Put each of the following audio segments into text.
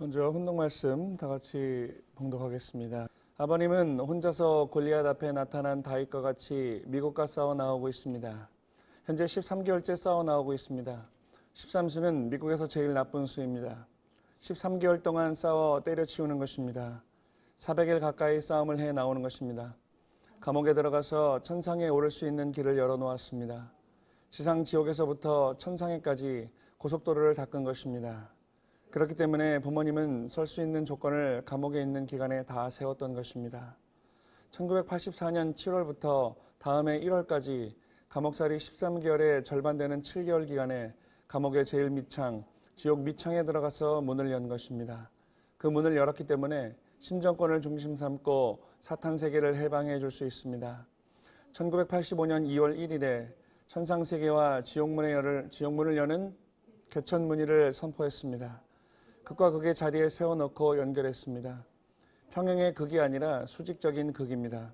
먼저 혼독 말씀 다 같이 봉독하겠습니다. 아버님은 혼자서 골리앗 앞에 나타난 다윗과 같이 미국과 싸워 나오고 있습니다. 현재 13개월째 싸워 나오고 있습니다. 13수는 미국에서 제일 나쁜 수입니다. 13개월 동안 싸워 때려치우는 것입니다. 400일 가까이 싸움을 해 나오는 것입니다. 감옥에 들어가서 천상에 오를 수 있는 길을 열어놓았습니다. 지상 지옥에서부터 천상에까지 고속도로를 닦은 것입니다. 그렇기 때문에 부모님은 설 수 있는 조건을 감옥에 있는 기간에 다 세웠던 것입니다. 1984년 7월부터 다음해 1월까지 감옥살이 13개월의 절반 되는 7개월 기간에 감옥의 제일 밑창, 지옥 밑창에 들어가서 문을 연 것입니다. 그 문을 열었기 때문에 심정권을 중심 삼고 사탄 세계를 해방해 줄 수 있습니다. 1985년 2월 1일에 천상세계와 지옥문을 여는 개천문의를 선포했습니다. 극과 극의 자리에 세워놓고 연결했습니다. 평행의 극이 아니라 수직적인 극입니다.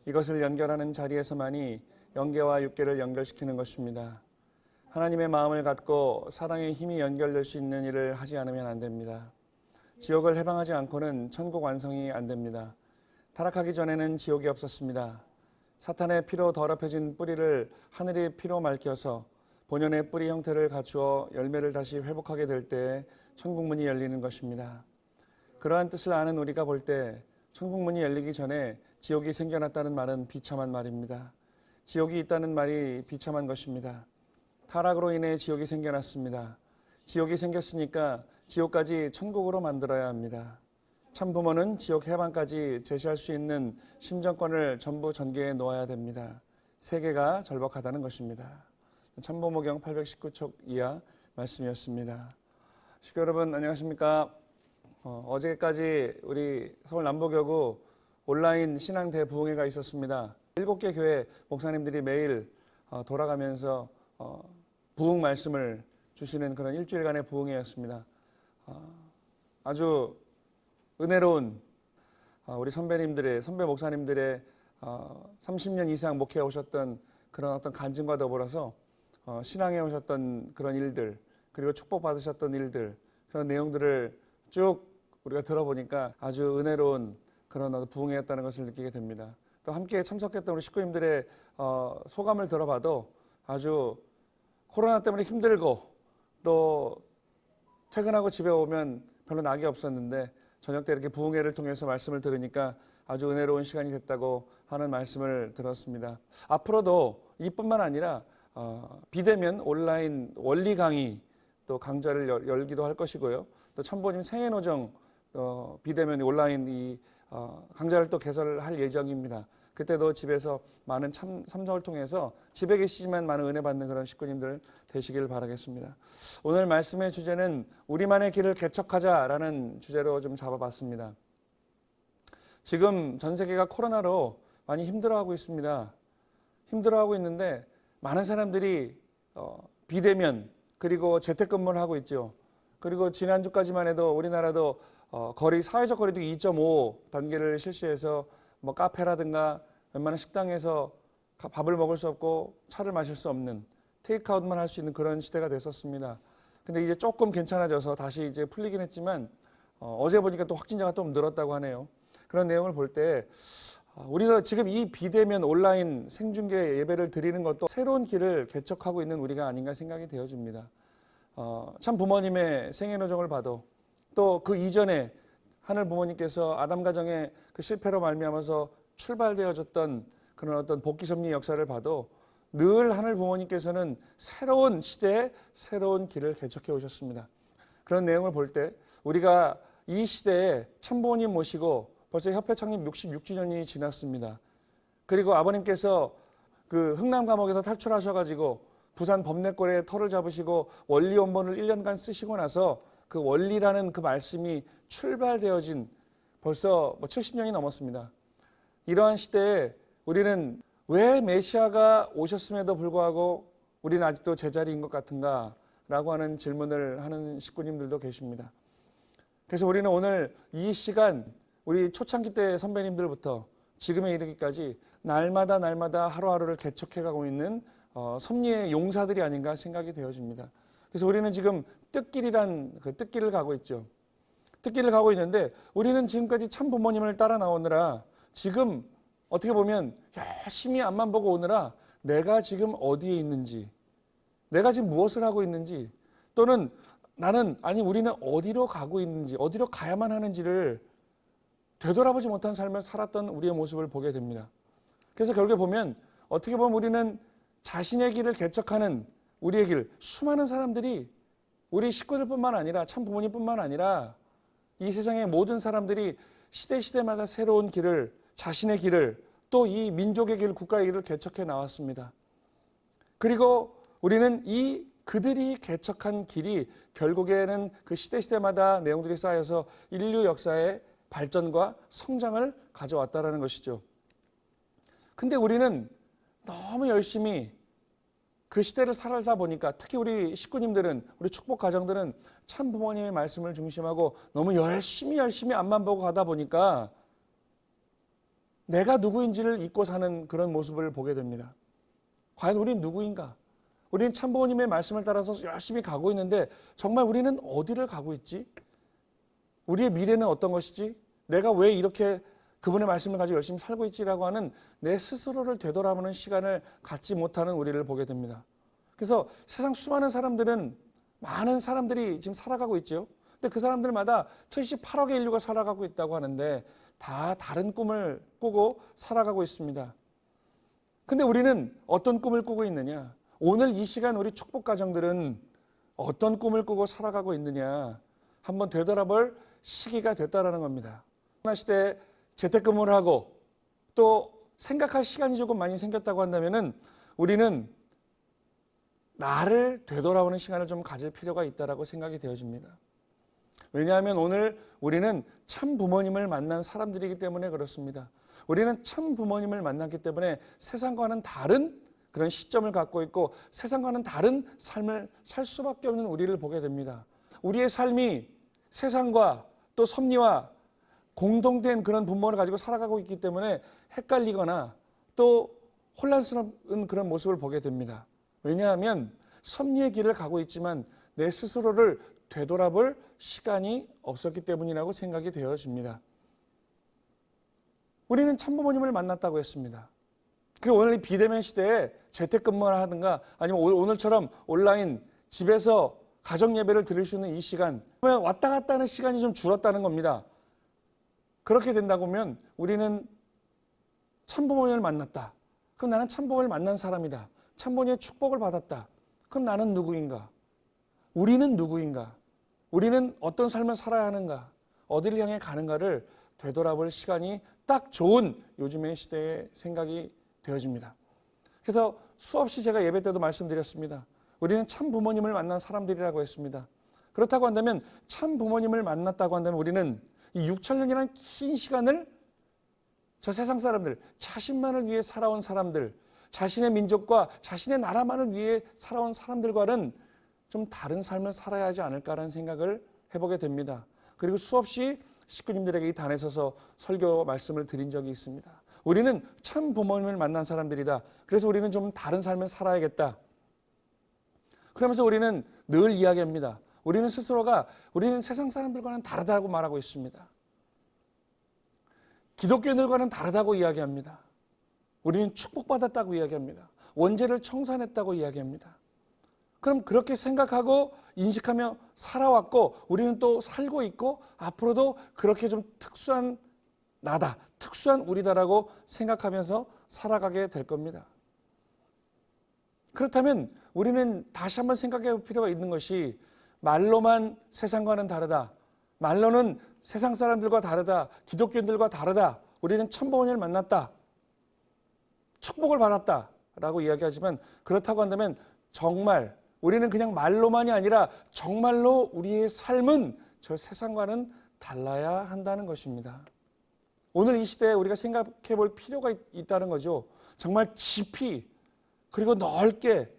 이것을 연결하는 자리에서만이 영계와 육계를 연결시키는 것입니다. 하나님의 마음을 갖고 사랑의 힘이 연결될 수 있는 일을 하지 않으면 안 됩니다. 지옥을 해방하지 않고는 천국 완성이 안 됩니다. 타락하기 전에는 지옥이 없었습니다. 사탄의 피로 더럽혀진 뿌리를 하늘의 피로 맑혀서 본연의 뿌리 형태를 갖추어 열매를 다시 회복하게 될 때 천국문이 열리는 것입니다. 그러한 뜻을 아는 우리가 볼 때 천국문이 열리기 전에 지옥이 생겨났다는 말은 비참한 말입니다. 지옥이 있다는 말이 비참한 것입니다. 타락으로 인해 지옥이 생겨났습니다. 지옥이 생겼으니까 지옥까지 천국으로 만들어야 합니다. 참 부모는 지옥 해방까지 제시할 수 있는 심정권을 전부 전개해 놓아야 됩니다. 세계가 절박하다는 것입니다. 참부모경 819쪽 이하 말씀이었습니다. 식구 여러분 안녕하십니까? 어제까지 우리 서울 남부교구 온라인 신앙 대부흥회가 있었습니다. 7개 교회 목사님들이 매일 돌아가면서 부흥 말씀을 주시는 그런 일주일간의 부흥회였습니다. 아주 은혜로운 우리 선배 목사님들의 30년 이상 목회해 오셨던 그런 어떤 간증과 더불어서 신앙해 오셨던 그런 일들, 그리고 축복받으셨던 일들, 그런 내용들을 쭉 우리가 들어보니까 아주 은혜로운 그런 부흥회였다는 것을 느끼게 됩니다. 또 함께 참석했던 우리 식구님들의 소감을 들어봐도 아주 코로나 때문에 힘들고 또 퇴근하고 집에 오면 별로 낙이 없었는데 저녁 때 이렇게 부흥회를 통해서 말씀을 들으니까 아주 은혜로운 시간이 됐다고 하는 말씀을 들었습니다. 앞으로도 이뿐만 아니라 비대면 온라인 원리 강의 또 강좌를 열기도 할 것이고요. 또 천부님 생애노정 비대면 온라인 이 강좌를 또 개설할 예정입니다. 그때도 집에서 많은 참석을 통해서 집에 계시지만 많은 은혜 받는 그런 식구님들 되시길 바라겠습니다. 오늘 말씀의 주제는 우리만의 길을 개척하자라는 주제로 좀 잡아봤습니다. 지금 전 세계가 코로나로 많이 힘들어하고 있습니다. 힘들어하고 있는데 많은 사람들이 비대면 그리고 재택근무를 하고 있죠. 그리고 지난주까지만 해도 우리나라도 사회적 거리두기 2.5 단계를 실시해서 뭐 카페라든가 웬만한 식당에서 밥을 먹을 수 없고 차를 마실 수 없는 테이크아웃만 할 수 있는 그런 시대가 됐었습니다. 근데 이제 조금 괜찮아져서 다시 이제 풀리긴 했지만 어제 보니까 또 확진자가 좀 늘었다고 하네요. 그런 내용을 볼 때 우리가 지금 이 비대면 온라인 생중계 예배를 드리는 것도 새로운 길을 개척하고 있는 우리가 아닌가 생각이 되어집니다. 참 부모님의 생애노정을 봐도 또 그 이전에 하늘 부모님께서 아담 가정의 그 실패로 말미암아서 출발되어졌던 그런 어떤 복귀 섭리 역사를 봐도 늘 하늘 부모님께서는 새로운 시대에 새로운 길을 개척해 오셨습니다. 그런 내용을 볼 때 우리가 이 시대에 참부모님 모시고 벌써 협회 창립 66주년이 지났습니다. 그리고 아버님께서 그 흥남 감옥에서 탈출하셔가지고 부산 범내골에 터를 잡으시고 원리 원본을 1년간 쓰시고 나서 그 원리라는 그 말씀이 출발되어진 벌써 70년이 넘었습니다. 이러한 시대에 우리는 왜 메시아가 오셨음에도 불구하고 우리는 아직도 제자리인 것 같은가 라고 하는 질문을 하는 식구님들도 계십니다. 그래서 우리는 오늘 이 시간 우리 초창기 때 선배님들부터 지금에 이르기까지 날마다 하루하루를 개척해가고 있는 섭리의 용사들이 아닌가 생각이 되어집니다. 그래서 우리는 지금 뜻길이란 그 뜻길을 가고 있죠. 뜻길을 가고 있는데 우리는 지금까지 참 부모님을 따라 나오느라 지금 어떻게 보면 열심히 앞만 보고 오느라 내가 지금 어디에 있는지, 내가 지금 무엇을 하고 있는지, 또는 우리는 어디로 가고 있는지, 어디로 가야만 하는지를 되돌아보지 못한 삶을 살았던 우리의 모습을 보게 됩니다. 그래서 결국에 보면 어떻게 보면 우리는 자신의 길을 개척하는 우리의 길, 수많은 사람들이 우리 식구들뿐만 아니라 참 부모님뿐만 아니라 이 세상의 모든 사람들이 시대마다 새로운 길을, 자신의 길을, 또 이 민족의 길, 국가의 길을 개척해 나왔습니다. 그리고 우리는 그들이 개척한 길이 결국에는 그 시대마다 내용들이 쌓여서 인류 역사의 발전과 성장을 가져왔다는 것이죠. 근데 우리는 너무 열심히 그 시대를 살다 보니까, 특히 우리 식구님들은, 우리 축복 가정들은 참 부모님의 말씀을 중심하고 너무 열심히 앞만 보고 가다 보니까 내가 누구인지를 잊고 사는 그런 모습을 보게 됩니다. 과연 우리는 누구인가? 우리는 참 부모님의 말씀을 따라서 열심히 가고 있는데 정말 우리는 어디를 가고 있지? 우리의 미래는 어떤 것이지? 내가 왜 이렇게 그분의 말씀을 가지고 열심히 살고 있지라고 하는 내 스스로를 되돌아보는 시간을 갖지 못하는 우리를 보게 됩니다. 그래서 세상 수많은 사람들은, 많은 사람들이 지금 살아가고 있죠. 근데 그 사람들마다 78억의 인류가 살아가고 있다고 하는데 다 다른 꿈을 꾸고 살아가고 있습니다. 근데 우리는 어떤 꿈을 꾸고 있느냐? 오늘 이 시간 우리 축복 가정들은 어떤 꿈을 꾸고 살아가고 있느냐? 한번 되돌아볼 시기가 됐다라는 겁니다. 코로나 시대에 재택근무를 하고 또 생각할 시간이 조금 많이 생겼다고 한다면은 우리는 나를 되돌아보는 시간을 좀 가질 필요가 있다라고 생각이 되어집니다. 왜냐하면 오늘 우리는 참 부모님을 만난 사람들이기 때문에 그렇습니다. 우리는 참 부모님을 만났기 때문에 세상과는 다른 그런 시점을 갖고 있고 세상과는 다른 삶을 살 수밖에 없는 우리를 보게 됩니다. 우리의 삶이 세상과 또 섭리와 공동된 그런 분모를 가지고 살아가고 있기 때문에 헷갈리거나 또 혼란스러운 그런 모습을 보게 됩니다. 왜냐하면 섭리의 길을 가고 있지만 내 스스로를 되돌아볼 시간이 없었기 때문이라고 생각이 되어집니다. 우리는 참부모님을 만났다고 했습니다. 그리고 오늘 이 비대면 시대에 재택근무를 하든가 아니면 오늘처럼 온라인 집에서 가정 예배를 드릴 수 있는 이 시간, 왔다 갔다 하는 시간이 좀 줄었다는 겁니다. 그렇게 된다고 하면 우리는 참부모님을 만났다. 그럼 나는 참부모님을 만난 사람이다. 참부모님의 축복을 받았다. 그럼 나는 누구인가? 우리는 누구인가? 우리는 어떤 삶을 살아야 하는가? 어디를 향해 가는가를 되돌아볼 시간이 딱 좋은 요즘의 시대의 생각이 되어집니다. 그래서 수없이 제가 예배 때도 말씀드렸습니다. 우리는 참 부모님을 만난 사람들이라고 했습니다. 그렇다고 한다면 참 부모님을 만났다고 한다면 우리는 이 6,000년이라는 긴 시간을 저 세상 사람들, 자신만을 위해 살아온 사람들, 자신의 민족과 자신의 나라만을 위해 살아온 사람들과는 좀 다른 삶을 살아야 하지 않을까라는 생각을 해보게 됩니다. 그리고 수없이 식구님들에게 이 단에 서서 설교 말씀을 드린 적이 있습니다. 우리는 참 부모님을 만난 사람들이다. 그래서 우리는 좀 다른 삶을 살아야겠다. 그러면서 우리는 늘 이야기합니다. 우리는 세상 사람들과는 다르다고 말하고 있습니다. 기독교인들과는 다르다고 이야기합니다. 우리는 축복받았다고 이야기합니다. 원죄를 청산했다고 이야기합니다. 그럼 그렇게 생각하고 인식하며 살아왔고 우리는 또 살고 있고 앞으로도 그렇게 좀 특수한 나다, 특수한 우리다라고 생각하면서 살아가게 될 겁니다. 그렇다면 우리는 다시 한번 생각해 볼 필요가 있는 것이 말로만 세상과는 다르다. 말로는 세상 사람들과 다르다. 기독교인들과 다르다. 우리는 참부모님을 만났다. 축복을 받았다. 라고 이야기하지만 그렇다고 한다면 정말 우리는 그냥 말로만이 아니라 정말로 우리의 삶은 저 세상과는 달라야 한다는 것입니다. 오늘 이 시대에 우리가 생각해 볼 필요가 있다는 거죠. 정말 깊이 그리고 넓게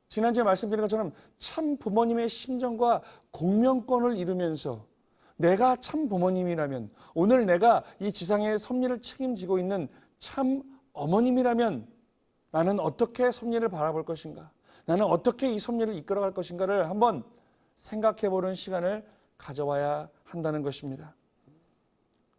지난주에 말씀드린 것처럼 참 부모님의 심정과 공명권을 이루면서 내가 참 부모님이라면 오늘 내가 이 지상의 섭리를 책임지고 있는 참 어머님이라면 나는 어떻게 섭리를 바라볼 것인가? 나는 어떻게 이 섭리를 이끌어갈 것인가를 한번 생각해 보는 시간을 가져와야 한다는 것입니다.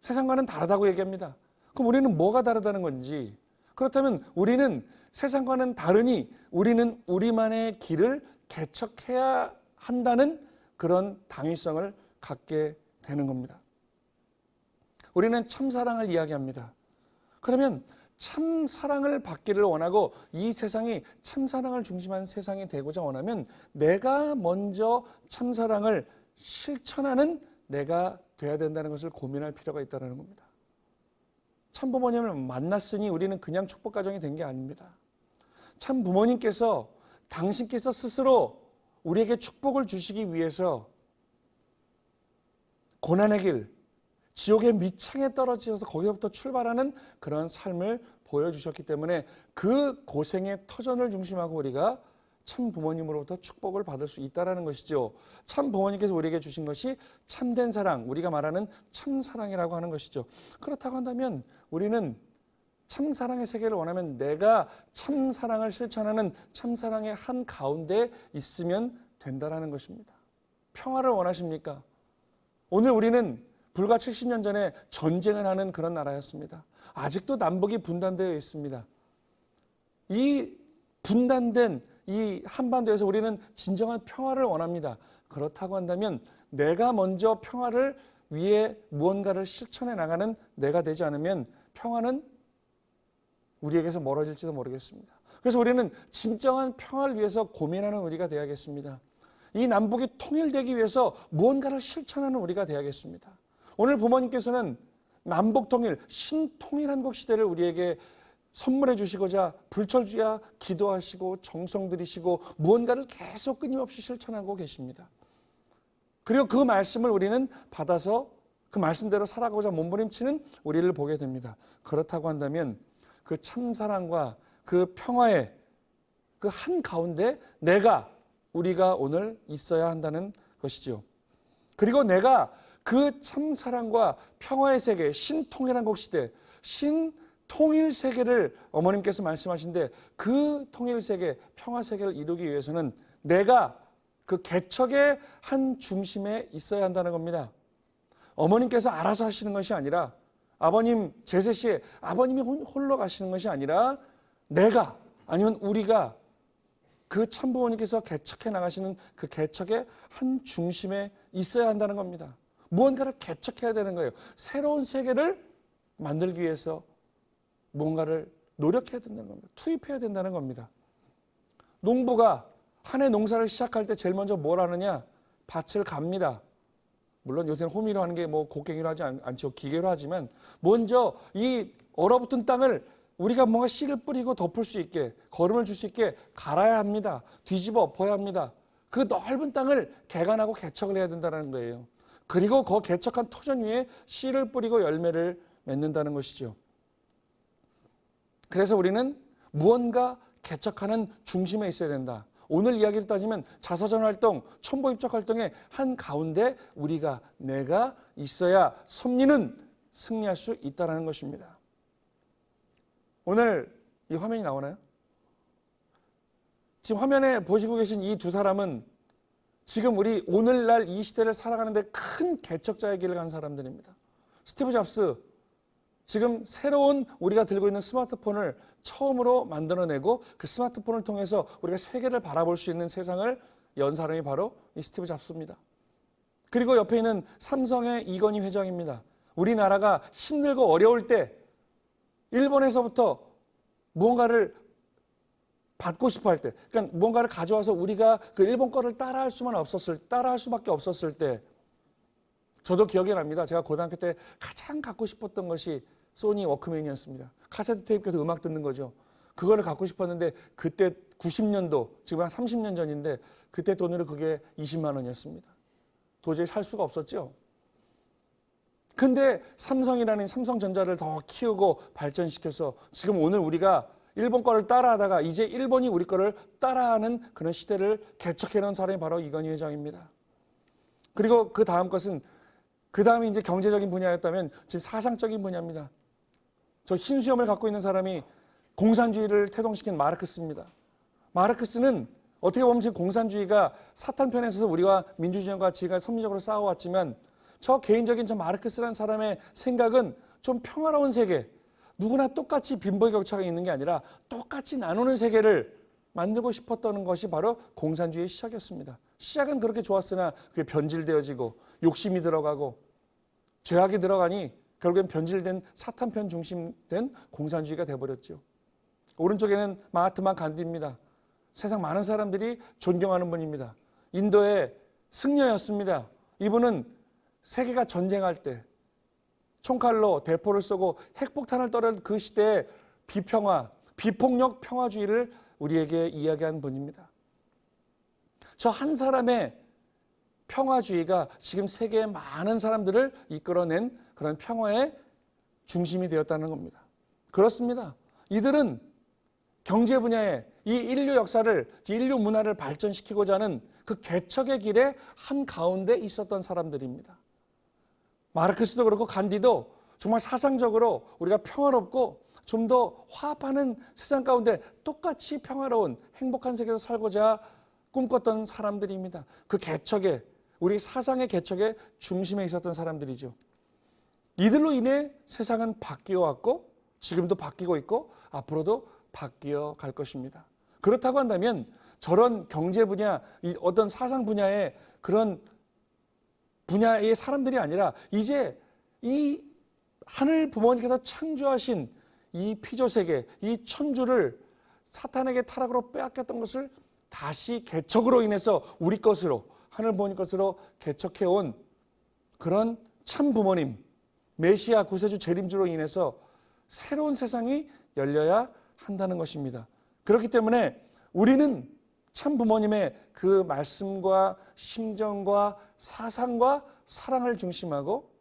세상과는 다르다고 얘기합니다. 그럼 우리는 뭐가 다르다는 건지, 그렇다면 우리는 세상과는 다르니 우리는 우리만의 길을 개척해야 한다는 그런 당위성을 갖게 되는 겁니다. 우리는 참사랑을 이야기합니다. 그러면 참사랑을 받기를 원하고 이 세상이 참사랑을 중심한 세상이 되고자 원하면 내가 먼저 참사랑을 실천하는 내가 돼야 된다는 것을 고민할 필요가 있다는 겁니다. 참부모님을 만났으니 우리는 그냥 축복 가정이 된 게 아닙니다. 참부모님께서 당신께서 스스로 우리에게 축복을 주시기 위해서 고난의 길, 지옥의 밑창에 떨어져서 거기서부터 출발하는 그런 삶을 보여주셨기 때문에 그 고생의 터전을 중심하고 우리가 참 부모님으로부터 축복을 받을 수 있다는 것이죠. 참 부모님께서 우리에게 주신 것이 참된 사랑, 우리가 말하는 참사랑이라고 하는 것이죠. 그렇다고 한다면 우리는 참사랑의 세계를 원하면 내가 참사랑을 실천하는 참사랑의 한 가운데 있으면 된다는 것입니다. 평화를 원하십니까? 오늘 우리는 불과 70년 전에 전쟁을 하는 그런 나라였습니다. 아직도 남북이 분단되어 있습니다. 이 분단된 이 한반도에서 우리는 진정한 평화를 원합니다. 그렇다고 한다면 내가 먼저 평화를 위해 무언가를 실천해 나가는 내가 되지 않으면 평화는 우리에게서 멀어질지도 모르겠습니다. 그래서 우리는 진정한 평화를 위해서 고민하는 우리가 되어야겠습니다. 이 남북이 통일되기 위해서 무언가를 실천하는 우리가 되어야겠습니다. 오늘 부모님께서는 남북통일, 신통일한국 시대를 우리에게 선물해 주시고자 불철주야 기도하시고 정성 들이시고 무언가를 계속 끊임없이 실천하고 계십니다. 그리고 그 말씀을 우리는 받아서 그 말씀대로 살아가고자 몸부림치는 우리를 보게 됩니다. 그렇다고 한다면 그 참사랑과 그 평화의 그 한가운데 우리가 오늘 있어야 한다는 것이죠. 그리고 내가 그 참사랑과 평화의 세계, 신통일한국 시대, 신통일 세계를 어머님께서 말씀하신데 그 통일 세계, 평화 세계를 이루기 위해서는 내가 그 개척의 한 중심에 있어야 한다는 겁니다. 어머님께서 알아서 하시는 것이 아니라 아버님 제세 시에 아버님이 홀로 가시는 것이 아니라 내가 아니면 우리가 그 참부모님께서 개척해 나가시는 그 개척의 한 중심에 있어야 한다는 겁니다. 무언가를 개척해야 되는 거예요. 새로운 세계를 만들기 위해서 무언가를 노력해야 된다는 겁니다. 투입해야 된다는 겁니다. 농부가 한 해 농사를 시작할 때 제일 먼저 뭘 하느냐? 밭을 갑니다. 물론 요새는 호미로 하는 게 뭐 곡괭이로 하지 않죠. 기계로 하지만 먼저 이 얼어붙은 땅을 우리가 뭔가 씨를 뿌리고 덮을 수 있게 거름을 줄 수 있게 갈아야 합니다. 뒤집어 엎어야 합니다. 그 넓은 땅을 개간하고 개척을 해야 된다는 거예요. 그리고 그 개척한 토전 위에 씨를 뿌리고 열매를 맺는다는 것이죠. 그래서 우리는 무언가 개척하는 중심에 있어야 된다. 오늘 이야기를 따지면 자서전 활동, 첨보 입적 활동의 한 가운데 내가 있어야 섭리는 승리할 수 있다는 것입니다. 오늘 이 화면이 나오나요? 지금 화면에 보시고 계신 이 두 사람은 지금 우리 오늘날 이 시대를 살아가는데 큰 개척자의 길을 간 사람들입니다. 스티브 잡스, 지금 새로운 우리가 들고 있는 스마트폰을 처음으로 만들어내고 그 스마트폰을 통해서 우리가 세계를 바라볼 수 있는 세상을 연 사람이 바로 이 스티브 잡스입니다. 그리고 옆에 있는 삼성의 이건희 회장입니다. 우리나라가 힘들고 어려울 때 일본에서부터 무언가를 받고 싶어 할 때, 그러니까 뭔가를 가져와서 우리가 그 일본 거를 따라할 수밖에 없었을 때, 저도 기억이 납니다. 제가 고등학교 때 가장 갖고 싶었던 것이 소니 워크맨이었습니다. 카세트 테이프에서 음악 듣는 거죠. 그거를 갖고 싶었는데 그때 90년도, 지금 한 30년 전인데 그때 돈으로 그게 20만 원이었습니다. 도저히 살 수가 없었죠. 근데 삼성전자를 더 키우고 발전시켜서 지금 오늘 우리가 일본 거를 따라하다가 이제 일본이 우리 거를 따라하는 그런 시대를 개척해 놓은 사람이 바로 이건희 회장입니다. 그리고 그 다음이 이제 경제적인 분야였다면 지금 사상적인 분야입니다. 저 흰수염을 갖고 있는 사람이 공산주의를 태동시킨 마르크스입니다. 마르크스는 어떻게 보면 지금 공산주의가 사탄 편에서 우리와 민주주의와 지가 섭리적으로 싸워왔지만 저 개인적인 저 마르크스라는 사람의 생각은 좀 평화로운 세계, 누구나 똑같이 빈부격차가 있는 게 아니라 똑같이 나누는 세계를 만들고 싶었던 것이 바로 공산주의의 시작이었습니다. 시작은 그렇게 좋았으나 그게 변질되어지고 욕심이 들어가고 죄악이 들어가니 결국엔 변질된 사탄편 중심된 공산주의가 돼버렸죠. 오른쪽에는 마하트마 간디입니다. 세상 많은 사람들이 존경하는 분입니다. 인도의 승려였습니다. 이분은 세계가 전쟁할 때 총칼로 대포를 쏘고 핵폭탄을 떨어진 그 시대의 비평화, 비폭력 평화주의를 우리에게 이야기한 분입니다. 저 한 사람의 평화주의가 지금 세계의 많은 사람들을 이끌어낸 그런 평화의 중심이 되었다는 겁니다. 그렇습니다. 이들은 경제 분야에 이 인류 역사를, 인류 문화를 발전시키고자 하는 그 개척의 길에 한가운데 있었던 사람들입니다. 마르크스도 그렇고 간디도 정말 사상적으로 우리가 평화롭고 좀 더 화합하는 세상 가운데 똑같이 평화로운 행복한 세계에서 살고자 꿈꿨던 사람들입니다. 그 개척에, 우리 사상의 개척의 중심에 있었던 사람들이죠. 이들로 인해 세상은 바뀌어 왔고 지금도 바뀌고 있고 앞으로도 바뀌어 갈 것입니다. 그렇다고 한다면 저런 경제 분야, 어떤 사상 분야의 그런 분야의 사람들이 아니라 이제 이 하늘 부모님께서 창조하신 이 피조세계, 이 천주를 사탄에게 타락으로 빼앗겼던 것을 다시 개척으로 인해서 우리 것으로, 하늘 부모님 것으로 개척해온 그런 참 부모님, 메시아 구세주 재림주로 인해서 새로운 세상이 열려야 한다는 것입니다. 그렇기 때문에 우리는 참 부모님의 그 말씀과 심정과 사상과 사랑을 중심하고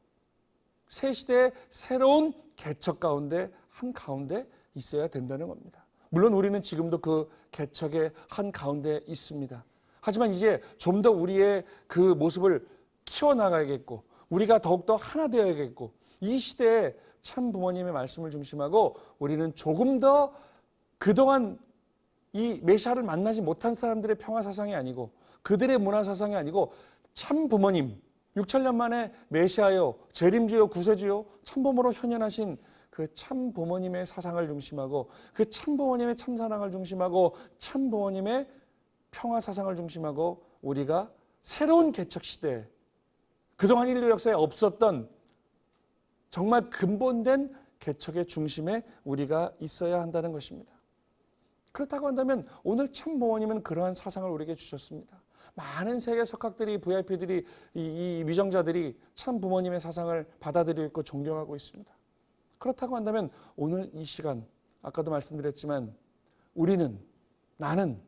새 시대의 새로운 개척 가운데 한가운데 있어야 된다는 겁니다. 물론 우리는 지금도 그 개척의 한가운데 있습니다. 하지만 이제 좀 더 우리의 그 모습을 키워나가야겠고 우리가 더욱더 하나 되어야겠고 이 시대에 참 부모님의 말씀을 중심하고 우리는 조금 더 그동안 이 메시아를 만나지 못한 사람들의 평화 사상이 아니고 그들의 문화 사상이 아니고 참 부모님 6,000년 만에 메시아요, 재림주요, 구세주요, 참 부모로 현현하신 그 참 부모님의 사상을 중심하고 그 참 부모님의 참 사랑을 중심하고 참 부모님의 평화 사상을 중심하고 우리가 새로운 개척 시대에 그동안 인류 역사에 없었던 정말 근본된 개척의 중심에 우리가 있어야 한다는 것입니다. 그렇다고 한다면 오늘 참 부모님은 그러한 사상을 우리에게 주셨습니다. 많은 세계 석학들이, VIP들이, 이 위정자들이 참 부모님의 사상을 받아들이고 있고 존경하고 있습니다. 그렇다고 한다면 오늘 이 시간, 아까도 말씀드렸지만 우리는, 나는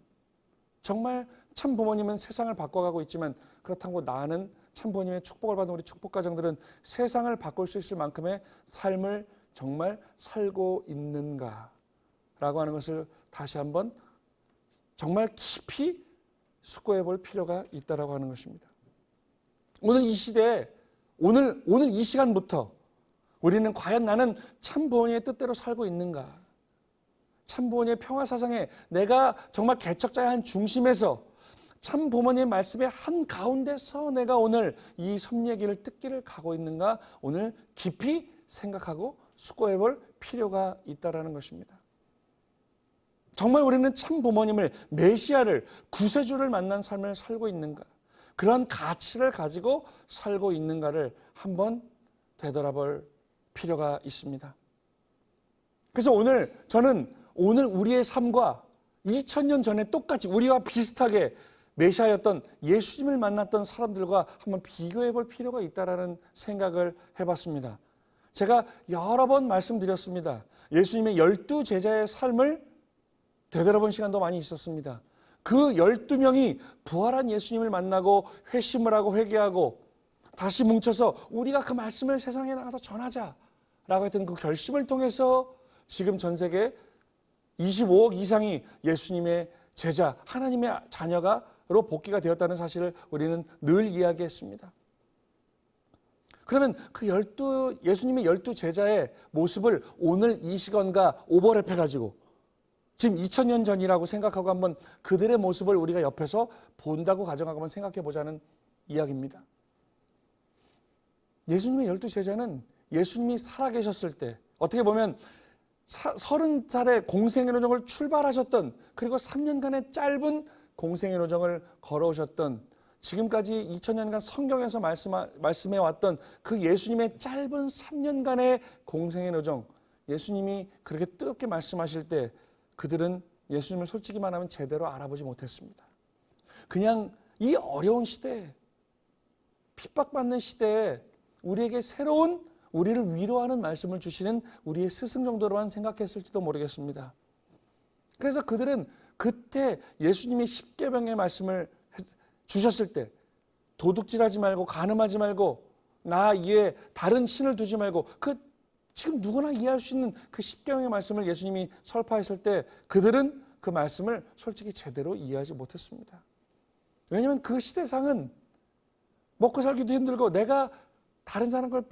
정말 참 부모님은 세상을 바꿔가고 있지만 그렇다고 나는 참 부모님의 축복을 받은 우리 축복가정들은 세상을 바꿀 수 있을 만큼의 삶을 정말 살고 있는가 라고 하는 것을 다시 한번 정말 깊이 숙고해 볼 필요가 있다라고 하는 것입니다. 오늘 이 시대에 오늘 이 시간부터 우리는 과연 나는 참 부모님의 뜻대로 살고 있는가? 참 부모님의 평화 사상에 내가 정말 개척자의 한 중심에서 참 부모님의 말씀의 한 가운데서 내가 오늘 이 섭리의 길을 뜻길을 가고 있는가? 오늘 깊이 생각하고 숙고해 볼 필요가 있다라는 것입니다. 정말 우리는 참 부모님을, 메시아를, 구세주를 만난 삶을 살고 있는가? 그런 가치를 가지고 살고 있는가를 한번 되돌아볼 필요가 있습니다. 그래서 오늘 저는 오늘 우리의 삶과 2000년 전에 똑같이 우리와 비슷하게 메시아였던 예수님을 만났던 사람들과 한번 비교해 볼 필요가 있다라는 생각을 해봤습니다. 제가 여러 번 말씀드렸습니다. 예수님의 12제자의 삶을 되돌아본 시간도 많이 있었습니다. 그 12명이 부활한 예수님을 만나고 회심을 하고 회개하고 다시 뭉쳐서 우리가 그 말씀을 세상에 나가서 전하자라고 했던 그 결심을 통해서 지금 전 세계 25억 이상이 예수님의 제자, 하나님의 자녀가로 복귀가 되었다는 사실을 우리는 늘 이야기했습니다. 그러면 그 예수님의 12제자의 모습을 오늘 이 시간과 오버랩해가지고 지금 2000년 전이라고 생각하고 한번 그들의 모습을 우리가 옆에서 본다고 가정하고 한번 생각해 보자는 이야기입니다. 예수님의 12제자는 예수님이 살아계셨을 때 어떻게 보면 30살의 공생의 노정을 출발하셨던, 그리고 3년간의 짧은 공생의 노정을 걸어오셨던, 지금까지 2000년간 성경에서 말씀해 왔던 그 예수님의 짧은 3년간의 공생의 노정, 예수님이 그렇게 뜨겁게 말씀하실 때 그들은 예수님을 솔직히 말하면 제대로 알아보지 못했습니다. 그냥 이 어려운 시대에, 핍박받는 시대에 우리에게 새로운, 우리를 위로하는 말씀을 주시는 우리의 스승 정도로만 생각했을지도 모르겠습니다. 그래서 그들은 그때 예수님이 십계명의 말씀을 주셨을 때 도둑질하지 말고 간음하지 말고 나 이외에 다른 신을 두지 말고, 그 지금 누구나 이해할 수 있는 그 십계명의 말씀을 예수님이 설파했을 때 그들은 그 말씀을 솔직히 제대로 이해하지 못했습니다. 왜냐하면 그 시대상은 먹고 살기도 힘들고 내가 다른 사람 걸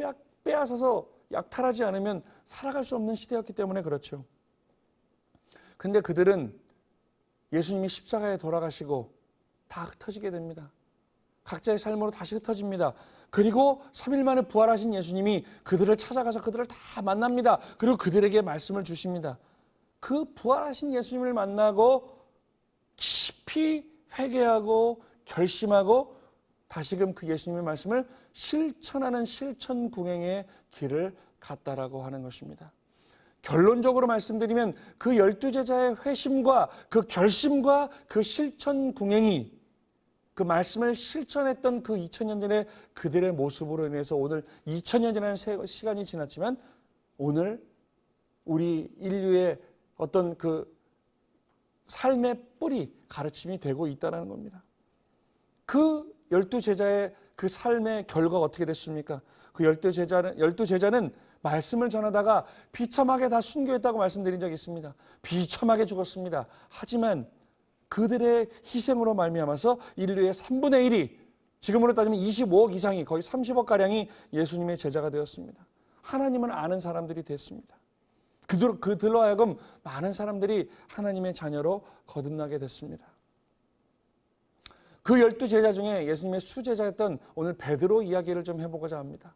빼앗아서 약탈하지 않으면 살아갈 수 없는 시대였기 때문에 그렇죠. 근데 그들은 예수님이 십자가에 돌아가시고 다 흩어지게 됩니다. 각자의 삶으로 다시 흩어집니다. 그리고 3일 만에 부활하신 예수님이 그들을 찾아가서 그들을 다 만납니다. 그리고 그들에게 말씀을 주십니다. 그 부활하신 예수님을 만나고 깊이 회개하고 결심하고 다시금 그 예수님의 말씀을 실천하는 실천궁행의 길을 갔다라고 하는 것입니다. 결론적으로 말씀드리면 그 12제자의 회심과 그 결심과 그 실천궁행이, 그 말씀을 실천했던 그 2000년 전의 그들의 모습으로 인해서 오늘 2000년 전이라는 시간이 지났지만 오늘 우리 인류의 어떤 그 삶의 뿌리, 가르침이 되고 있다는 겁니다. 그 12제자의 그 삶의 결과가 어떻게 됐습니까? 그 12제자는 말씀을 전하다가 비참하게 다 순교했다고 말씀드린 적이 있습니다. 비참하게 죽었습니다. 하지만 그들의 희생으로 말미암아서 인류의 3분의 1이, 지금으로 따지면 25억 이상이, 거의 30억가량이 예수님의 제자가 되었습니다. 하나님을 아는 사람들이 됐습니다. 그들로 하여금 많은 사람들이 하나님의 자녀로 거듭나게 됐습니다. 그 12제자 중에 예수님의 수제자였던 오늘 베드로 이야기를 좀 해보고자 합니다.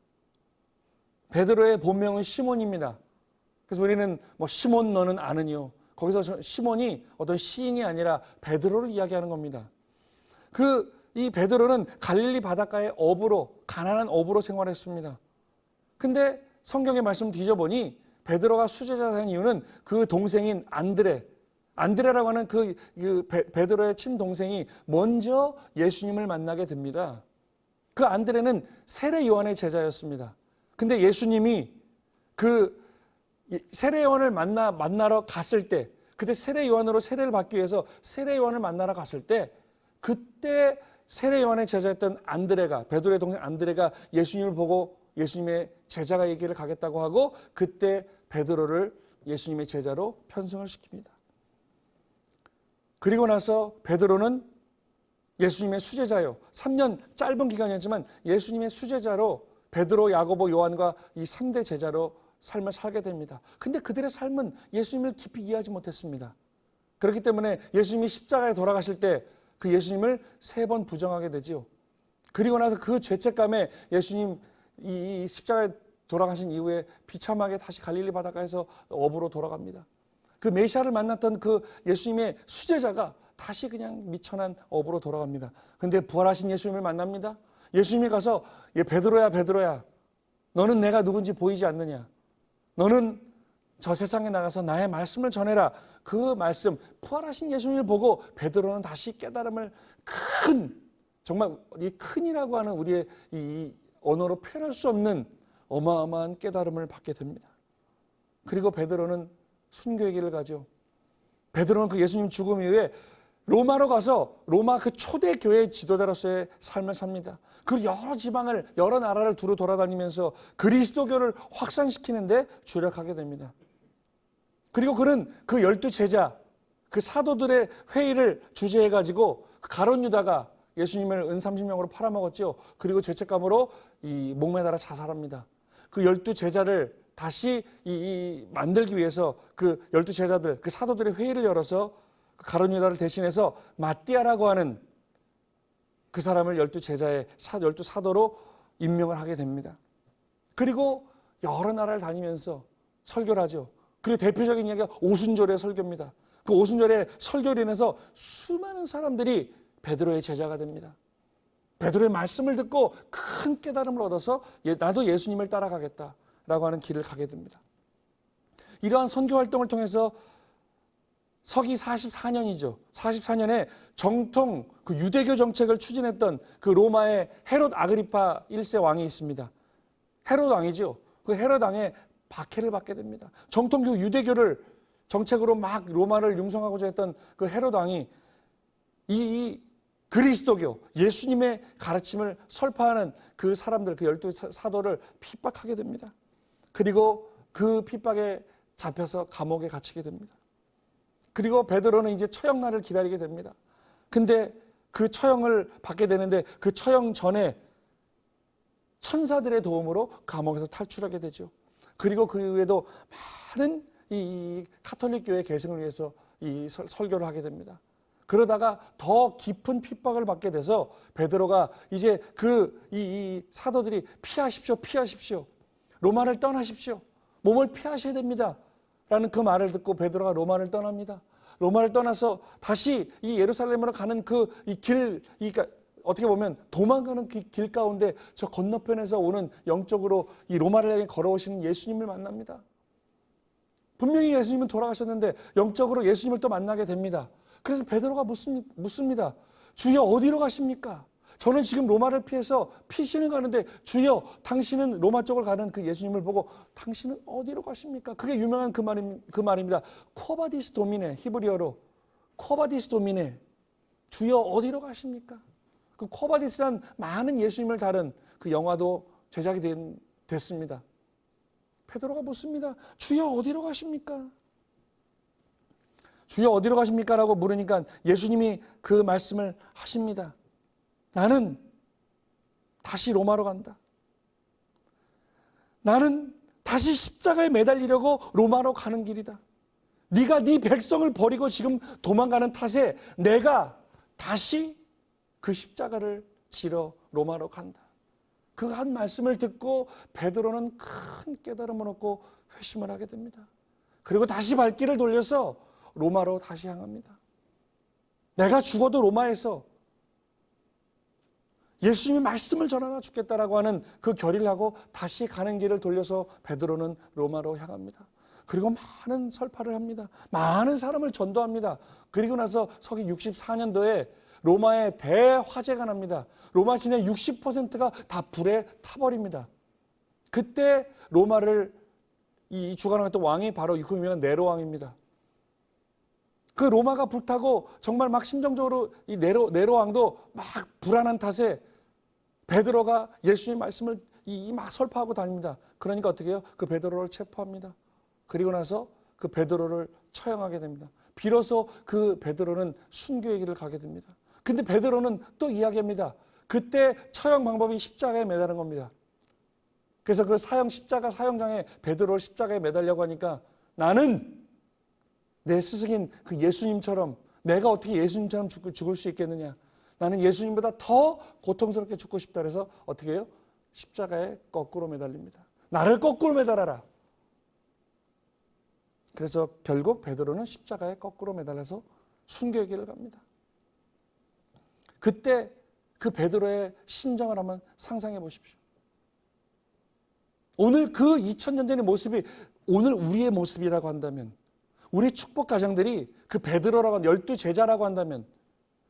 베드로의 본명은 시몬입니다. 그래서 우리는 뭐 시몬 너는 아느뇨, 거기서 시몬이 어떤 시인이 아니라 베드로를 이야기하는 겁니다. 이 베드로는 갈릴리 바닷가의 어부로, 가난한 어부로 생활했습니다. 근데 성경의 말씀 뒤져보니 베드로가 수제자가 된 이유는 그 동생인 안드레라고 하는 그 베드로의 친동생이 먼저 예수님을 만나게 됩니다. 그 안드레는 세례 요한의 제자였습니다. 근데 예수님이 그 세례 요한을 만나러 갔을 때, 그때 세례 요한으로 세례를 받기 위해서 세례 요한을 만나러 갔을 때, 그때 세례 요한의 제자였던 안드레가, 베드로의 동생 안드레가 예수님을 보고 예수님의 제자가 얘기를 가겠다고 하고, 그때 베드로를 예수님의 제자로 편승을 시킵니다. 그리고 나서 베드로는 예수님의 수제자요, 3년 짧은 기간이었지만 예수님의 수제자로 베드로, 야고보, 요한과 이 3대 제자로 삶을 살게 됩니다. 근데 그들의 삶은 예수님을 깊이 이해하지 못했습니다. 그렇기 때문에 예수님이 십자가에 돌아가실 때 그 예수님을 3번 부정하게 되지요. 그리고 나서 그 죄책감에 예수님 이 십자가에 돌아가신 이후에 비참하게 다시 갈릴리 바닷가에서 어부로 돌아갑니다. 그 메시아를 만났던 그 예수님의 수제자가 다시 그냥 미천한 어부로 돌아갑니다. 근데 부활하신 예수님을 만납니다. 예수님이 가서 베드로야 베드로야, 너는 내가 누군지 보이지 않느냐, 너는 저 세상에 나가서 나의 말씀을 전해라. 그 말씀, 부활하신 예수님을 보고 베드로는 다시 깨달음을, 정말 이 큰이라고 하는 우리의 이 언어로 표현할 수 없는 어마어마한 깨달음을 받게 됩니다. 그리고 베드로는 순교의 길을 가죠. 베드로는 그 예수님 죽음 이후에 로마로 가서 로마 그 초대 교회 지도자로서의 삶을 삽니다. 그리고 여러 지방을, 여러 나라를 두루 돌아다니면서 그리스도교를 확산시키는데 주력하게 됩니다. 그리고 그는 그 12제자, 그 사도들의 회의를 주재해가지고 가룟 유다가 예수님을 은 30명으로 팔아먹었죠. 그리고 죄책감으로 이 목매달아 자살합니다. 그 12제자를 다시 만들기 위해서 그 12제자들, 그 사도들의 회의를 열어서 그 가룟 유다를 대신해서 마띠아라고 하는 그 사람을 12제자의 12사도로 임명을 하게 됩니다. 그리고 여러 나라를 다니면서 설교를 하죠. 그리고 대표적인 이야기가 오순절의 설교입니다. 그 오순절의 설교로 인해서 수많은 사람들이 베드로의 제자가 됩니다. 베드로의 말씀을 듣고 큰 깨달음을 얻어서 나도 예수님을 따라가겠다라고 하는 길을 가게 됩니다. 이러한 선교 활동을 통해서 서기 44년이죠. 44년에 정통 그 유대교 정책을 추진했던 그 로마의 헤롯 아그리파 1세 왕이 있습니다. 헤롯 왕이죠. 그 헤롯 왕의 박해를 받게 됩니다. 정통 그 유대교를 정책으로 막 로마를 융성하고자 했던 그 헤롯 왕이 이 그리스도교, 예수님의 가르침을 설파하는 그 사람들, 그 12사도를 핍박하게 됩니다. 그리고 그 핍박에 잡혀서 감옥에 갇히게 됩니다. 그리고 베드로는 이제 처형날을 기다리게 됩니다. 근데 그 처형을 받게 되는데 그 처형 전에 천사들의 도움으로 감옥에서 탈출하게 되죠. 그리고 그 이후에도 많은 이 카톨릭 교회 계승을 위해서 이 설교를 하게 됩니다. 그러다가 더 깊은 핍박을 받게 돼서 베드로가 이제 이 사도들이 피하십시오. 로마를 떠나십시오. 몸을 피하셔야 됩니다. 라는 그 말을 듣고 베드로가 로마를 떠납니다. 로마를 떠나서 다시 이 예루살렘으로 가는 이 길, 그러니까 어떻게 보면 도망가는 길 가운데 저 건너편에서 오는 영적으로 이 로마를 향해 걸어오시는 예수님을 만납니다. 분명히 예수님은 돌아가셨는데 영적으로 예수님을 또 만나게 됩니다. 그래서 베드로가 묻습니다. 주여 어디로 가십니까? 저는 지금 로마를 피해서 피신을 가는데 주여 당신은 로마 쪽을 가는 그 예수님을 보고 당신은 어디로 가십니까? 그게 유명한 그 말입니다. 코바디스 도미네, 히브리어로 코바디스 도미네, 주여 어디로 가십니까? 그 코바디스란 많은 예수님을 다룬 그 영화도 제작이 됐습니다. 베드로가 묻습니다. 주여 어디로 가십니까? 주여 어디로 가십니까? 라고 물으니까 예수님이 그 말씀을 하십니다. 나는 다시 로마로 간다. 나는 다시 십자가에 매달리려고 로마로 가는 길이다. 네가 네 백성을 버리고 지금 도망가는 탓에 내가 다시 그 십자가를 지러 로마로 간다. 그 한 말씀을 듣고 베드로는 큰 깨달음을 얻고 회심을 하게 됩니다. 그리고 다시 발길을 돌려서 로마로 다시 향합니다. 내가 죽어도 로마에서 예수님의 말씀을 전하다 죽겠다라고 하는 그 결의를 하고 다시 가는 길을 돌려서 베드로는 로마로 향합니다. 그리고 많은 설파를 합니다. 많은 사람을 전도합니다. 그리고 나서 서기 64년도에 로마에 대화재가 납니다. 로마 시내 60%가 다 불에 타버립니다. 그때 로마를 주관하던 왕이 바로 그 유명한 네로 왕입니다. 그 로마가 불타고 정말 막 심정적으로 이 네로 왕도 막 불안한 탓에 베드로가 예수님의 말씀을 막 설파하고 다닙니다. 그러니까 어떻게 해요? 그 베드로를 체포합니다. 그리고 나서 그 베드로를 처형하게 됩니다. 비로소 그 베드로는 순교의 길을 가게 됩니다. 근데 베드로는 또 이야기합니다. 그때 처형 방법이 십자가에 매다는 겁니다. 그래서 그 십자가 사형장에 베드로를 십자가에 매달려고 하니까 나는 내 스승인 그 예수님처럼 내가 어떻게 예수님처럼 죽을 수 있겠느냐. 나는 예수님보다 더 고통스럽게 죽고 싶다 그래서 어떻게 해요? 십자가에 거꾸로 매달립니다. 나를 거꾸로 매달아라. 그래서 결국 베드로는 십자가에 거꾸로 매달려서 순교의 길을 갑니다. 그때 그 베드로의 심정을 한번 상상해 보십시오. 오늘 그 2000년 전의 모습이 오늘 우리의 모습이라고 한다면 우리 축복 가정들이 그 베드로라고 하는 12제자라고 한다면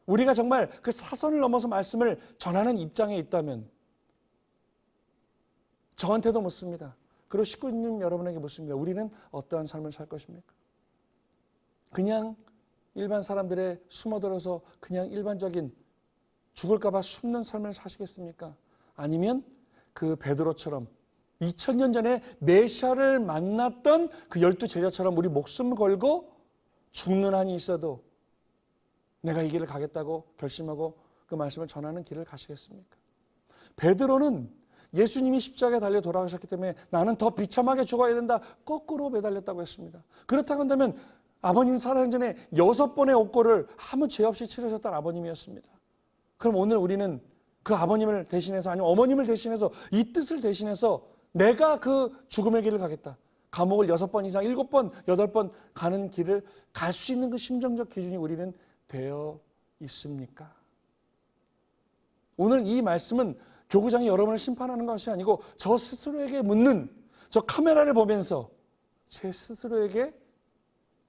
우리가 정말 그 사선을 넘어서 말씀을 전하는 입장에 있다면 저한테도 묻습니다. 그리고 식구님 여러분에게 묻습니다. 우리는 어떠한 삶을 살 것입니까? 그냥 일반 사람들의 숨어들어서 그냥 일반적인 죽을까 봐 숨는 삶을 사시겠습니까? 아니면 그 베드로처럼 2000년 전에 메시아를 만났던 그 12제자처럼 우리 목숨 걸고 죽는 한이 있어도 내가 이 길을 가겠다고 결심하고 그 말씀을 전하는 길을 가시겠습니까? 베드로는 예수님이 십자가에 달려 돌아가셨기 때문에 나는 더 비참하게 죽어야 된다. 거꾸로 매달렸다고 했습니다. 그렇다고 한다면 아버님 살아생 전에 6번의 옥고를 아무 죄 없이 치르셨던 아버님이었습니다. 그럼 오늘 우리는 그 아버님을 대신해서, 아니면 어머님을 대신해서, 이 뜻을 대신해서 내가 그 죽음의 길을 가겠다. 감옥을 6번 이상, 7번, 8번 가는 길을 갈 수 있는 그 심정적 기준이 우리는 되어 있습니까? 오늘 이 말씀은 교구장이 여러분을 심판하는 것이 아니고 저 스스로에게 묻는, 저 카메라를 보면서 제 스스로에게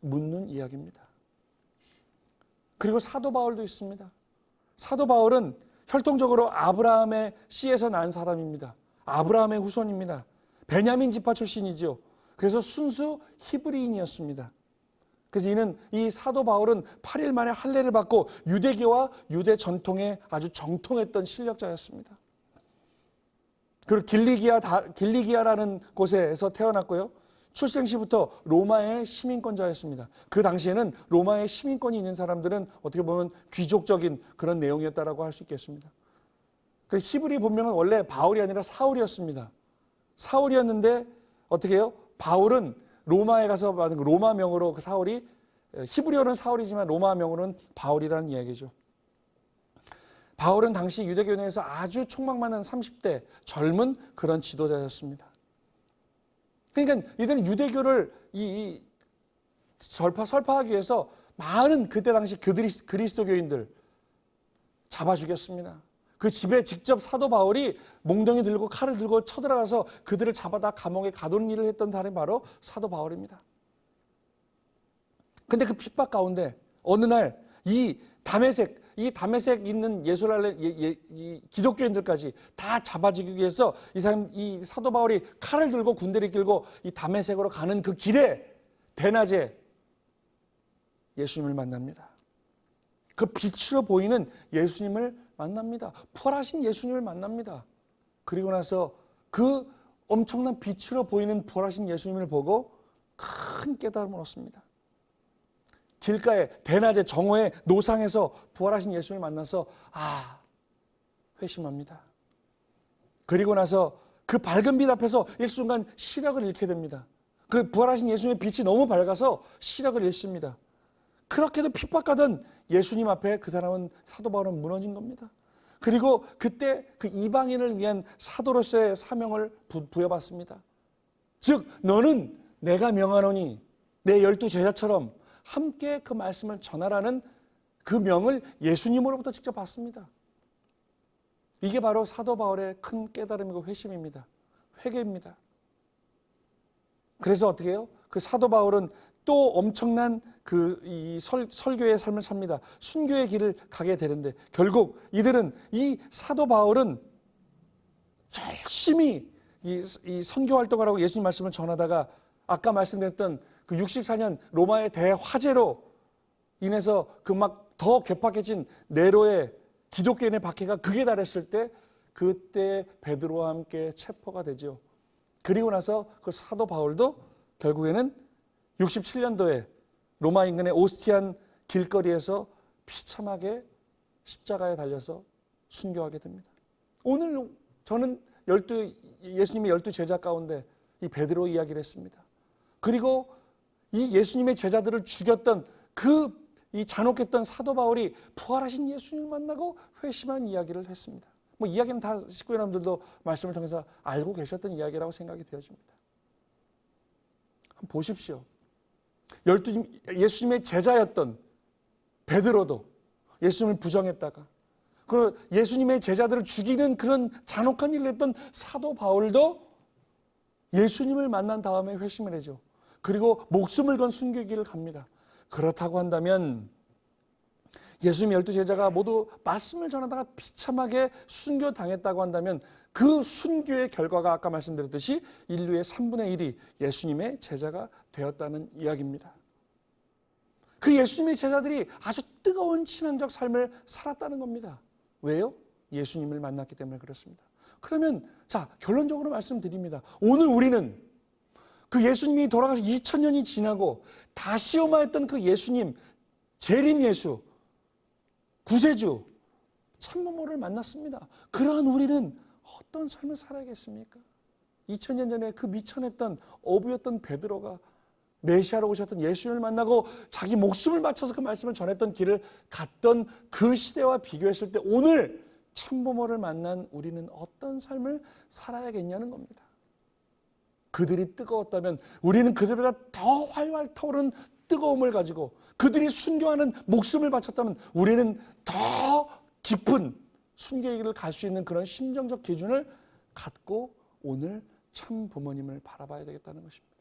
묻는 이야기입니다. 그리고 사도 바울도 있습니다. 사도 바울은 혈통적으로 아브라함의 씨에서 난 사람입니다. 아브라함의 후손입니다. 베냐민 지파 출신이죠. 그래서 순수 히브리인이었습니다. 그래서 이 사도 바울은 8일 만에 할례를 받고 유대교와 유대 전통에 아주 정통했던 실력자였습니다. 그리고 길리기아라는 곳에서 태어났고요. 출생 시부터 로마의 시민권자였습니다. 그 당시에는 로마의 시민권이 있는 사람들은 어떻게 보면 귀족적인 그런 내용이었다라고 할 수 있겠습니다. 그 히브리 본명은 원래 바울이 아니라 사울이었습니다. 사울이었는데 어떻게 해요? 바울은 로마에 가서 받은 로마명으로 그 사울이, 히브리어는 사울이지만 로마명으로는 바울이라는 이야기죠. 바울은 당시 유대교 내에서 아주 촉망 많은 30대 젊은 그런 지도자였습니다. 그러니까 이들은 유대교를 설파하기 위해서 많은 그때 당시 그리스도교인들 잡아 죽였습니다. 그 집에 직접 사도 바울이 몽덩이 들고 칼을 들고 쳐들어가서 그들을 잡아다 감옥에 가두는 일을 했던 사람이 바로 사도 바울입니다. 근데 그 핍박 가운데 어느 날 이 다메섹 있는 이 기독교인들까지 다 잡아 죽이기 위해서 이 사도 바울이 칼을 들고 군대를 끌고 이 다메섹으로 가는 그 길에 대낮에 예수님을 만납니다. 그 빛으로 보이는 예수님을 만납니다. 부활하신 예수님을 만납니다. 그리고 나서 그 엄청난 빛으로 보이는 부활하신 예수님을 보고 큰 깨달음을 얻습니다. 길가에 대낮에 정오에 노상에서 부활하신 예수님을 만나서 회심합니다. 그리고 나서 그 밝은 빛 앞에서 일순간 시력을 잃게 됩니다. 그 부활하신 예수님의 빛이 너무 밝아서 시력을 잃습니다. 그렇게도 핍박하던 예수님 앞에 그 사람은, 사도 바울은 무너진 겁니다. 그리고 그때 그 이방인을 위한 사도로서의 사명을 부여받습니다. 즉 너는 내가 명하노니 내 12 제자처럼 함께 그 말씀을 전하라는 그 명을 예수님으로부터 직접 받습니다. 이게 바로 사도 바울의 큰 깨달음이고 회심입니다. 회개입니다. 그래서 어떻게 해요? 그 사도 바울은 또 엄청난 이 설교의 삶을 삽니다. 순교의 길을 가게 되는데 결국 이들은, 이 사도 바울은 열심히 이 선교 활동을 하고 예수님 말씀을 전하다가 아까 말씀드렸던 그 64년 로마의 대화재로 인해서 그 막 더 괴팍해진 네로의 기독교인의 박해가 극에 달했을 때 그때 베드로와 함께 체포가 되죠. 그리고 나서 그 사도 바울도 결국에는 67년도에 로마 인근의 오스티안 길거리에서 비참하게 십자가에 달려서 순교하게 됩니다. 오늘 저는 예수님의 12 제자 가운데 이 베드로 이야기를 했습니다. 그리고 이 예수님의 제자들을 죽였던 이 잔혹했던 사도 바울이 부활하신 예수님을 만나고 회심한 이야기를 했습니다. 이야기는 다 식구 여러분들도 말씀을 통해서 알고 계셨던 이야기라고 생각이 되어집니다. 한번 보십시오. 예수님의 제자였던 베드로도 예수님을 부정했다가, 그리고 예수님의 제자들을 죽이는 그런 잔혹한 일을 했던 사도 바울도 예수님을 만난 다음에 회심을 하죠. 그리고 목숨을 건 순교길을 갑니다. 그렇다고 한다면 예수님의 12 제자가 모두 말씀을 전하다가 비참하게 순교당했다고 한다면 그 순교의 결과가 아까 말씀드렸듯이 인류의 3분의 1이 예수님의 제자가 되었다는 이야기입니다. 그 예수님의 제자들이 아주 뜨거운 신앙적 삶을 살았다는 겁니다. 왜요? 예수님을 만났기 때문에 그렇습니다. 그러면 결론적으로 말씀드립니다. 오늘 우리는 그 예수님이 돌아가서 2000년이 지나고 다시 오마했던 그 예수님, 재림 예수, 구세주, 참모모를 만났습니다. 그러한 우리는 어떤 삶을 살아야겠습니까? 2000년 전에 그 미천했던 어부였던 베드로가 메시아로 오셨던 예수님을 만나고 자기 목숨을 바쳐서 그 말씀을 전했던 길을 갔던 그 시대와 비교했을 때 오늘 참부모를 만난 우리는 어떤 삶을 살아야겠냐는 겁니다. 그들이 뜨거웠다면 우리는 그들보다 더 활활 타오르는 뜨거움을 가지고, 그들이 순교하는 목숨을 바쳤다면 우리는 더 깊은 순교의 길을 갈 수 있는 그런 심정적 기준을 갖고 오늘 참 부모님을 바라봐야 되겠다는 것입니다.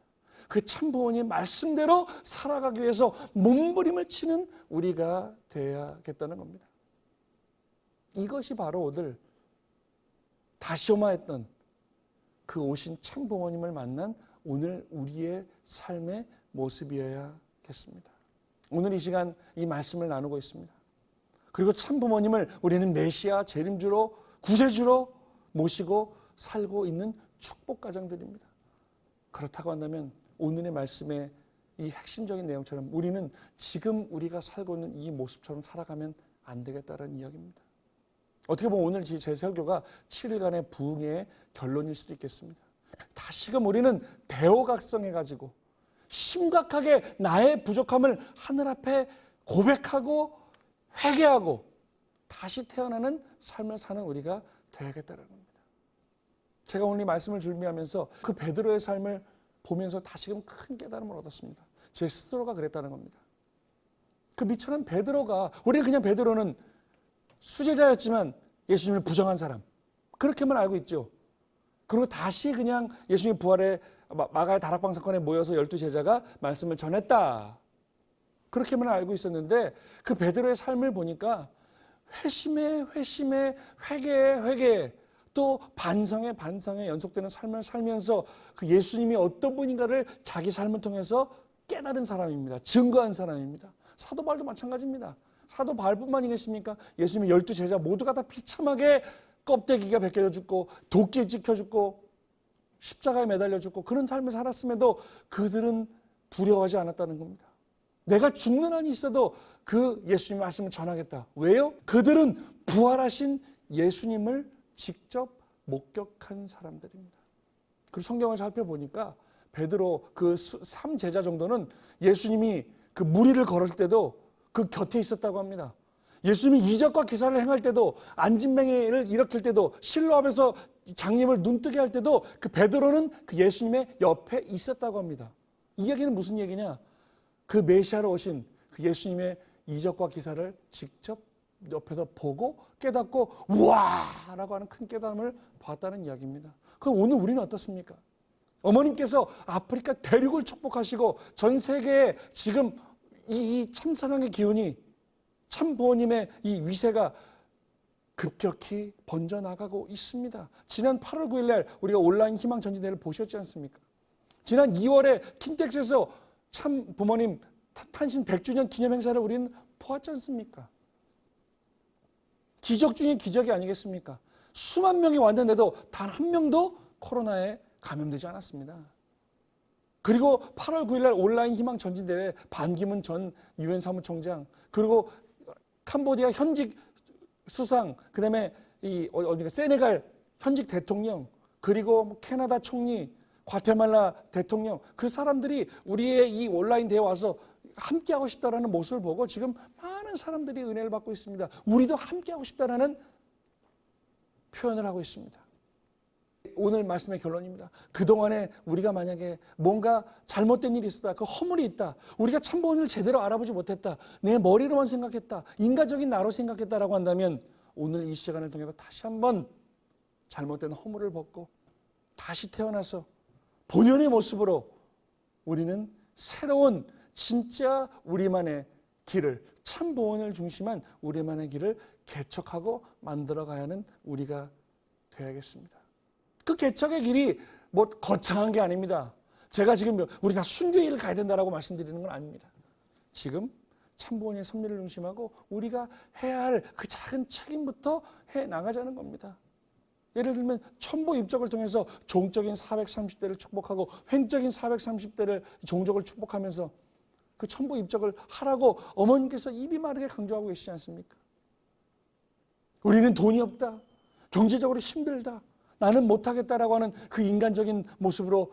그 참 부모님 말씀대로 살아가기 위해서 몸부림을 치는 우리가 되어야겠다는 겁니다. 이것이 바로 오늘 다시오마했던 그 오신 참 부모님을 만난 오늘 우리의 삶의 모습이어야겠습니다. 오늘 이 시간 이 말씀을 나누고 있습니다. 그리고 참 부모님을 우리는 메시아 재림주로 구세주로 모시고 살고 있는 축복 가정들입니다. 그렇다고 한다면 오늘의 말씀의 이 핵심적인 내용처럼 우리는 지금 우리가 살고 있는 이 모습처럼 살아가면 안 되겠다는 이야기입니다. 어떻게 보면 오늘 제 설교가 7일간의 부흥의 결론일 수도 있겠습니다. 다시금 우리는 대오각성해가지고 심각하게 나의 부족함을 하늘 앞에 고백하고 회개하고 다시 태어나는 삶을 사는 우리가 되야겠다는 겁니다. 제가 오늘 이 말씀을 준비하면서 그 베드로의 삶을 보면서 다시금 큰 깨달음을 얻었습니다. 제 스스로가 그랬다는 겁니다. 그 미천한 베드로가, 우리는 그냥 베드로는 수제자였지만 예수님을 부정한 사람, 그렇게만 알고 있죠. 그리고 다시 그냥 예수님 부활의 마가의 다락방 사건에 모여서 12제자가 말씀을 전했다, 그렇게만 알고 있었는데 그 베드로의 삶을 보니까 회심에 회개에 또 반성에 연속되는 삶을 살면서 그 예수님이 어떤 분인가를 자기 삶을 통해서 깨달은 사람입니다. 증거한 사람입니다. 사도 바울도 마찬가지입니다. 사도 바울뿐만이겠습니까? 예수님의 12제자 모두가 다 비참하게 껍데기가 벗겨져 죽고 도끼에 찍혀 죽고 십자가에 매달려 죽고 그런 삶을 살았음에도 그들은 두려워하지 않았다는 겁니다. 내가 죽는 한이 있어도 그 예수님 말씀을 전하겠다. 왜요? 그들은 부활하신 예수님을 직접 목격한 사람들입니다. 그리고 성경을 살펴보니까 베드로 그 3제자 정도는 예수님이 그 무리를 걸을 때도 그 곁에 있었다고 합니다. 예수님이 이적과 기사를 행할 때도, 안진뱅이를 일으킬 때도, 실로 앞에서 장님을 눈뜨게 할 때도 그 베드로는 그 예수님의 옆에 있었다고 합니다. 이 이야기는 무슨 얘기냐? 그 메시아로 오신 그 예수님의 이적과 기사를 직접 옆에서 보고 깨닫고 우와! 라고 하는 큰 깨달음을 봤다는 이야기입니다. 그럼 오늘 우리는 어떻습니까? 어머님께서 아프리카 대륙을 축복하시고 전 세계에 지금 이 참사랑의 기운이, 참 부모님의 이 위세가 급격히 번져나가고 있습니다. 지난 8월 9일 날 우리가 온라인 희망 전진대회를 보셨지 않습니까? 지난 2월에 킨텍스에서 참 부모님 탄신 100주년 기념 행사를 우리는 보았지 않습니까? 기적 중에 기적이 아니겠습니까? 수만 명이 왔는데도 단 한 명도 코로나에 감염되지 않았습니다. 그리고 8월 9일 날 온라인 희망 전진대회 반기문 전 유엔 사무총장, 그리고 캄보디아 현직 수상, 그다음에 세네갈 현직 대통령, 그리고 캐나다 총리, 과테말라 대통령, 그 사람들이 우리의 이 온라인 대회에 와서 함께하고 싶다라는 모습을 보고 지금 많은 사람들이 은혜를 받고 있습니다. 우리도 함께하고 싶다라는 표현을 하고 있습니다. 오늘 말씀의 결론입니다. 그동안에 우리가 만약에 뭔가 잘못된 일이 있었다, 그 허물이 있다, 우리가 참부모님을 제대로 알아보지 못했다, 내 머리로만 생각했다, 인간적인 나로 생각했다라고 한다면 오늘 이 시간을 통해서 다시 한번 잘못된 허물을 벗고 다시 태어나서 본연의 모습으로 우리는 새로운 진짜 우리만의 길을, 참 보원을 중심한 우리만의 길을 개척하고 만들어가야 하는 우리가 되어야겠습니다. 그 개척의 길이 뭐 거창한 게 아닙니다. 제가 지금 우리 다 순교의 길을 가야 된다라고 말씀드리는 건 아닙니다. 지금 참 보원의 섭리를 중심하고 우리가 해야 할 그 작은 책임부터 해 나가자는 겁니다. 예를 들면 첨보 입적을 통해서 종적인 430대를 축복하고 횡적인 430대를 종족을 축복하면서 그 첨보 입적을 하라고 어머님께서 입이 마르게 강조하고 계시지 않습니까? 우리는 돈이 없다, 경제적으로 힘들다, 나는 못하겠다라고 하는 그 인간적인 모습으로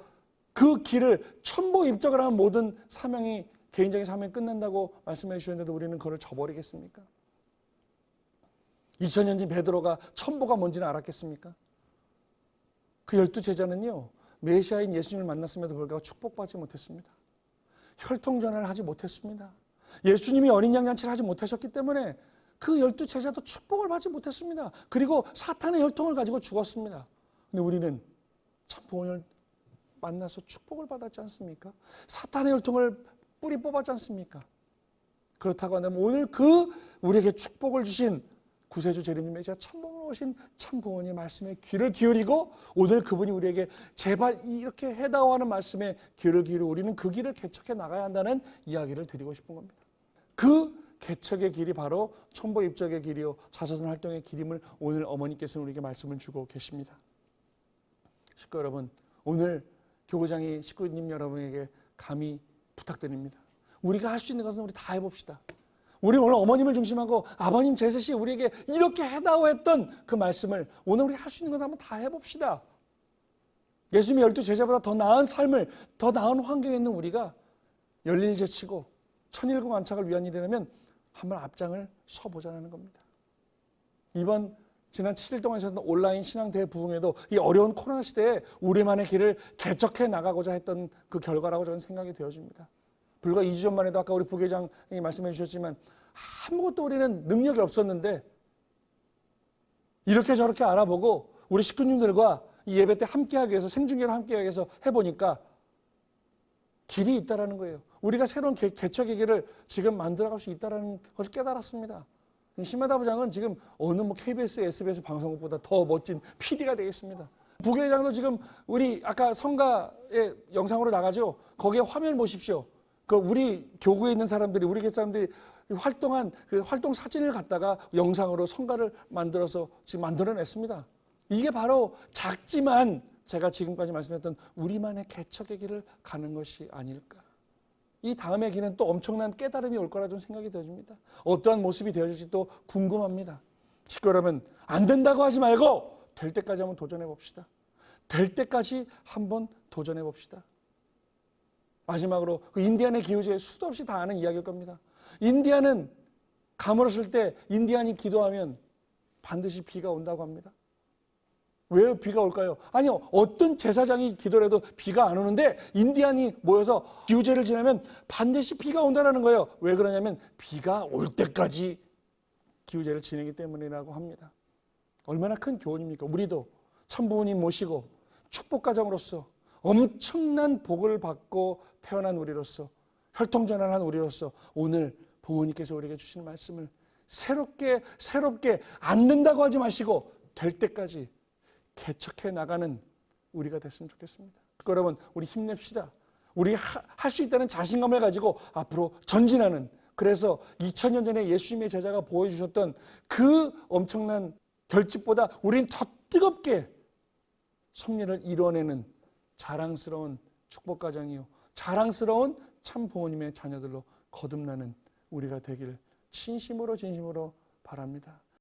그 길을 천보입적을 하는 모든 사명이 개인적인 사명이 끝난다고 말씀해 주셨는데도 우리는 그걸 저버리겠습니까? 2000년 전 베드로가 천보가 뭔지는 알았겠습니까? 그 12제자는요. 메시아인 예수님을 만났음에도 불구하고 축복받지 못했습니다. 혈통전환을 하지 못했습니다. 예수님이 어린 양 잔치를 하지 못하셨기 때문에 그 12제자도 축복을 받지 못했습니다. 그리고 사탄의 혈통을 가지고 죽었습니다. 근데 우리는 참 부모님을 만나서 축복을 받았지 않습니까? 사탄의 혈통을 뿌리 뽑았지 않습니까? 그렇다고 한다면 오늘 그 우리에게 축복을 주신 구세주 재림님 메시아 참복으로 오신 참 부모님의 말씀에 귀를 기울이고 오늘 그분이 우리에게 제발 이렇게 해다오 하는 말씀에 귀를 기울이고 우리는 그 길을 개척해 나가야 한다는 이야기를 드리고 싶은 겁니다. 그 개척의 길이 바로 천보입적의 길이요 자서전 활동의 길임을 오늘 어머니께서는 우리에게 말씀을 주고 계십니다. 식구 여러분, 오늘 교구장이 식구님 여러분에게 감히 부탁드립니다. 우리가 할 수 있는 것은 우리 다 해봅시다. 우리 오늘 어머님을 중심하고 아버님 제셋이 우리에게 이렇게 해다오 했던 그 말씀을 오늘 우리 할 수 있는 것 한번 다 해봅시다. 예수님이 12제자보다 더 나은 삶을, 더 나은 환경에 있는 우리가 열일제치고 천일국 안착을 위한 일이라면 한번 앞장을 서보자는 겁니다. 이번 지난 7일 동안 있었던 온라인 신앙 대부흥에도 이 어려운 코로나 시대에 우리만의 길을 개척해 나가고자 했던 그 결과라고 저는 생각이 되어집니다. 불과 2주 전만 해도 아까 우리 부회장이 말씀해 주셨지만 아무것도 우리는 능력이 없었는데 이렇게 저렇게 알아보고 우리 식구님들과 이 예배 때 함께하기 위해서 생중계를 함께하기 위해서 해보니까 길이 있다라는 거예요. 우리가 새로운 개척의 길을 지금 만들어갈 수 있다는 것을 깨달았습니다. 심하다 부장은 지금 어느 KBS, SBS 방송국보다 더 멋진 PD가 되겠습니다. 부회장도 지금 우리 아까 성가의 영상으로 나가죠. 거기에 화면 보십시오. 그 우리 교구에 있는 사람들이 우리 교회 사람들이 활동한 그 활동 사진을 갖다가 영상으로 성가를 만들어서 지금 만들어냈습니다. 이게 바로 작지만 제가 지금까지 말씀했던 우리만의 개척의 길을 가는 것이 아닐까. 이 다음의 길은 또 엄청난 깨달음이 올 거라 좀 생각이 되어집니다. 어떠한 모습이 되어질지 또 궁금합니다. 식구 여러분, 안 된다고 하지 말고 될 때까지 한번 도전해 봅시다. 될 때까지 한번 도전해 봅시다. 마지막으로 그 인디안의 기후제 수도 없이 다 아는 이야기일 겁니다. 인디안은 가물었을 때 인디안이 기도하면 반드시 비가 온다고 합니다. 왜 비가 올까요? 아니요, 어떤 제사장이 기도를 해도 비가 안 오는데 인디안이 모여서 기후제를 지나면 반드시 비가 온다는 거예요. 왜 그러냐면 비가 올 때까지 기후제를 지내기 때문이라고 합니다. 얼마나 큰 교훈입니까? 우리도 참부모님 모시고 축복가정으로서 엄청난 복을 받고 태어난 우리로서 혈통전환한 우리로서 오늘 부모님께서 우리에게 주시는 말씀을 새롭게 안 된다고 하지 마시고 될 때까지 개척해 나가는 우리가 됐으면 좋겠습니다. 여러분, 우리 힘냅시다. 우리 할 수 있다는 자신감을 가지고 앞으로 전진하는, 그래서 2000년 전에 예수님의 제자가 보여주셨던 그 엄청난 결집보다 우리는 더 뜨겁게 섭리를 이뤄내는 자랑스러운 축복가정이요 자랑스러운 참 부모님의 자녀들로 거듭나는 우리가 되길 진심으로 바랍니다.